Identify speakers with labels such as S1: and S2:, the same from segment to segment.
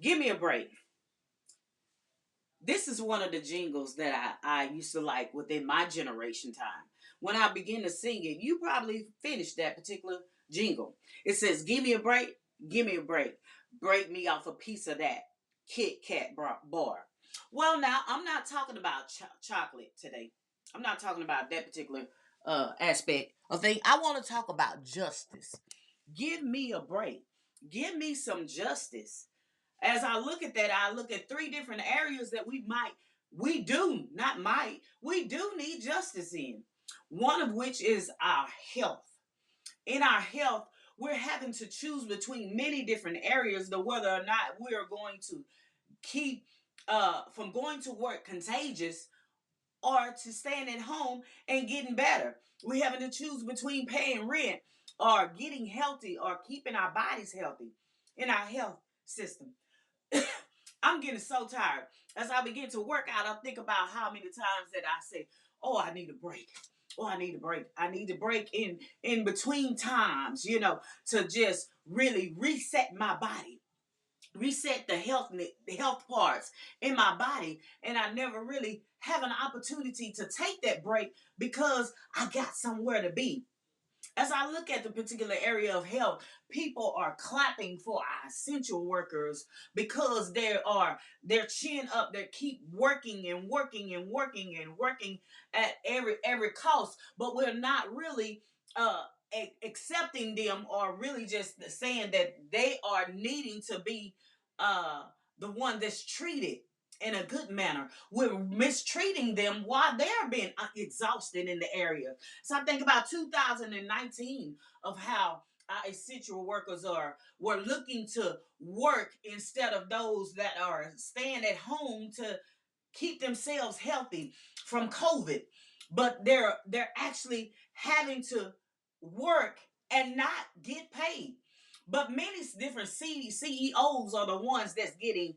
S1: Give me a break. This is one of the jingles that I used to like within my generation time. When I begin to sing it, you probably finished that particular jingle. It says, give me a break, give me a break. Break me off a piece of that Kit Kat bar. Well, now, I'm not talking about chocolate today. I'm not talking about that particular aspect of thing. I want to talk about justice. Give me a break. Give me some justice. As I look at that, I look at three different areas that we do need justice in. One of which is our health. In our health, we're having to choose between many different areas to whether or not we are going to keep from going to work contagious or to staying at home and getting better. We're having to choose between paying rent or getting healthy or keeping our bodies healthy in our health system. I'm getting so tired. As I begin to work out, I think about how many times that I say, "Oh, I need a break. Oh, I need a break. I need a break in between times, to just really reset my body, reset the health parts in my body, and I never really have an opportunity to take that break because I got somewhere to be. As I look at the particular area of health, people are clapping for our essential workers because they're chin up, they keep working and working and working and working at every cost, but we're not really uh accepting them or really just saying that they are needing to be uh the one that's treated in a good manner. We're mistreating them while they're being exhausted in the area. So I think about 2019 of how our essential workers were looking to work instead of those that are staying at home to keep themselves healthy from COVID. But they're actually having to work and not get paid. But many different CEOs are the ones that's getting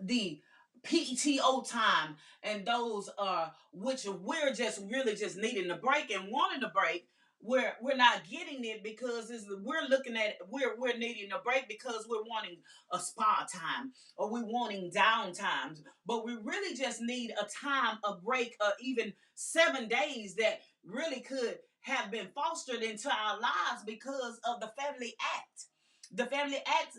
S1: the PTO time, and those are which we're just really just needing a break and wanting a break. We're not getting it because we're looking at we're needing a break because we're wanting a spa time or we're wanting down times, but we really just need a time, a break, even 7 days that really could have been fostered into our lives because of the Family Act. The Family Act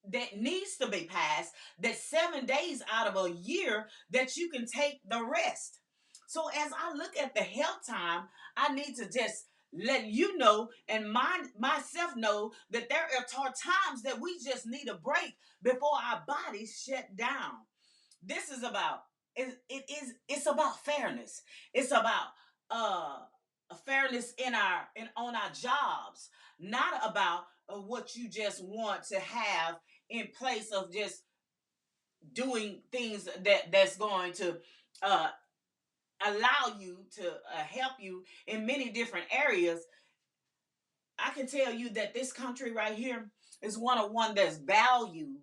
S1: that needs to be passed, that 7 days out of a year that you can take the rest. So as I look at the health time, I need to just let you know and myself know that there are times that we just need a break before our bodies shut down. This is about it's about fairness. It's about fairness in on our jobs, not about what you just want to have in place of just doing things that's going to uh, allow you to help you in many different areas. I can tell you that this country right here is one that's value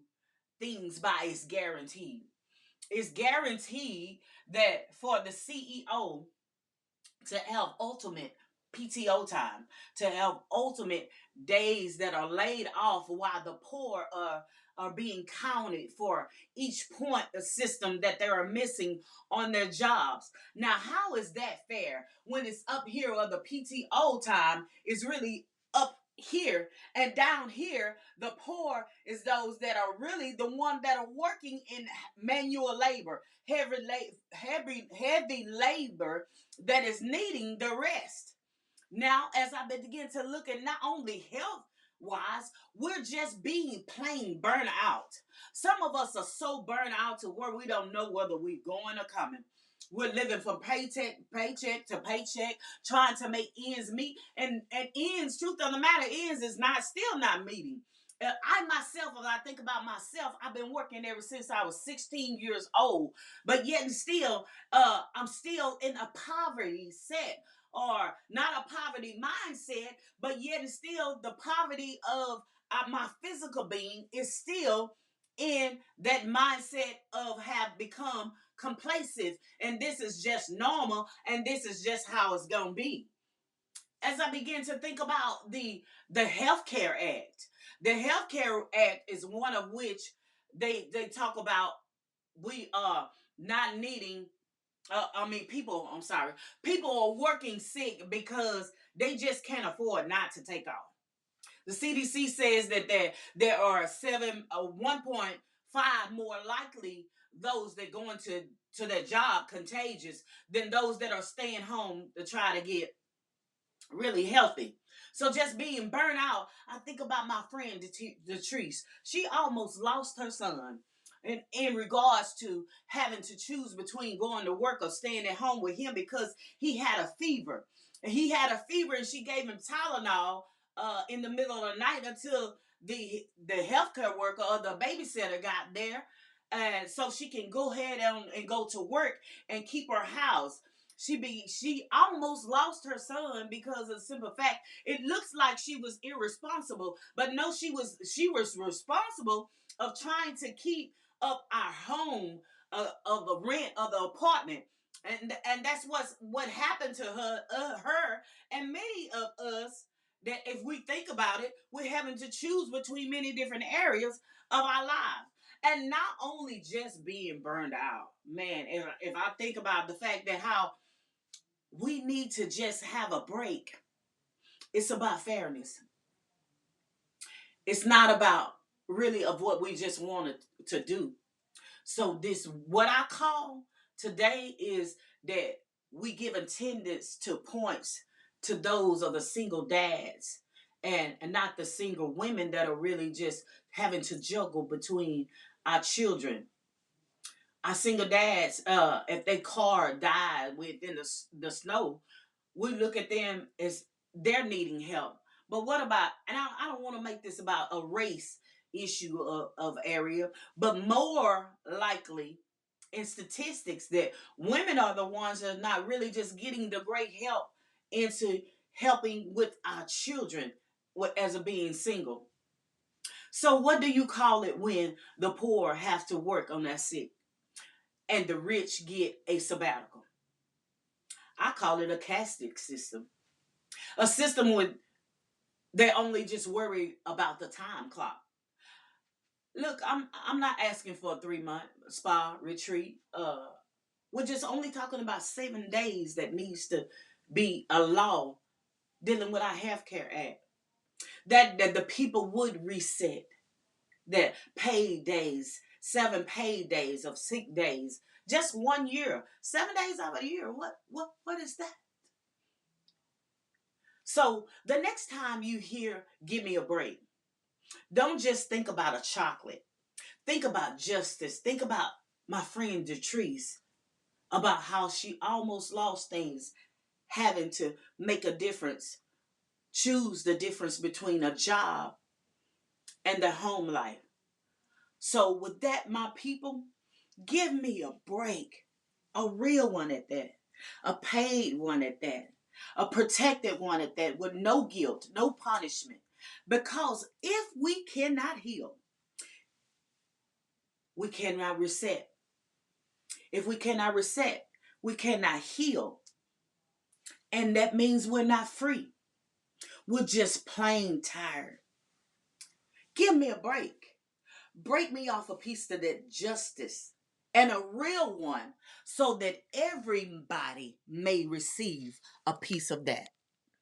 S1: things by its guarantee. It's guaranteed that for the CEO to have ultimate PTO time, to have ultimate days that are laid off while the poor are being counted for each point the system that they are missing on their jobs. Now, how is that fair when it's up here or the PTO time is really up here and down here the poor is those that are really the one that are working in manual labor, heavy labor that is needing the rest. Now, as I begin to look at not only health wise, we're just being plain burnt out. Some of us are so burnt out to where we don't know whether we're going or coming. We're living from paycheck to paycheck, trying to make ends meet, and ends. Truth of the matter is not still not meeting. I myself, as I think about myself, I've been working ever since I was 16 years old, but yet and still, I'm still in a poverty set or not a poverty mindset, but yet and still the poverty of my physical being is still in that mindset of have become complacent, and this is just normal and this is just how it's gonna be. As I begin to think about the Healthcare Act, the Healthcare Act is one of which They talk about we not needing people, I'm sorry, people are working sick because they just can't afford not to take off. The CDC says that there are 1.5 more likely those that go into their job contagious than those that are staying home to try to get really healthy. So just being burnt out, I think about my friend Latrice. She almost lost her son in regards to having to choose between going to work or staying at home with him because he had a fever. And he had a fever and she gave him Tylenol in the middle of the night until the healthcare worker or the babysitter got there. And so she can go ahead and go to work and keep her house. She almost lost her son because of the simple fact it looks like she was irresponsible, but no, she was responsible of trying to keep up our home, of the rent of the apartment. And that's what happened to her and many of us, that if we think about it, we're having to choose between many different areas of our lives. And not only just being burned out, man, if I think about the fact that how we need to just have a break. It's about fairness. It's not about really of what we just wanted to do. So this what I call today is that we give attendance to points to those of the single dads and not the single women that are really just having to juggle between our children. Our single dads, if their car died within the snow, we look at them as they're needing help. But what about, and I don't want to make this about a race issue of area, but more likely in statistics that women are the ones that are not really just getting the great help into helping with our children as a being single. So what do you call it when the poor have to work on that sick and the rich get a sabbatical? I call it a caste system. A system with they only just worry about the time clock. Look, I'm not asking for a 3 month spa retreat. We're just only talking about 7 days that needs to be a law dealing with our healthcare act. That the people would reset that paid days, 7 paid days of sick days, just 1 year, 7 days out of a year. What is that? So the next time you hear "give me a break," don't just think about a chocolate. Think about justice. Think about my friend Detrice, about how she almost lost things, having to make a difference, choose the difference between a job and the home life. So, with that, my people, give me a break, a real one at that, a paid one at that, a protected one at that, with no guilt, no punishment. Because if we cannot heal, we cannot reset. If we cannot reset, we cannot heal. And that means we're not free. We're just plain tired. Give me a break. Break me off a piece of that justice and a real one so that everybody may receive a piece of that.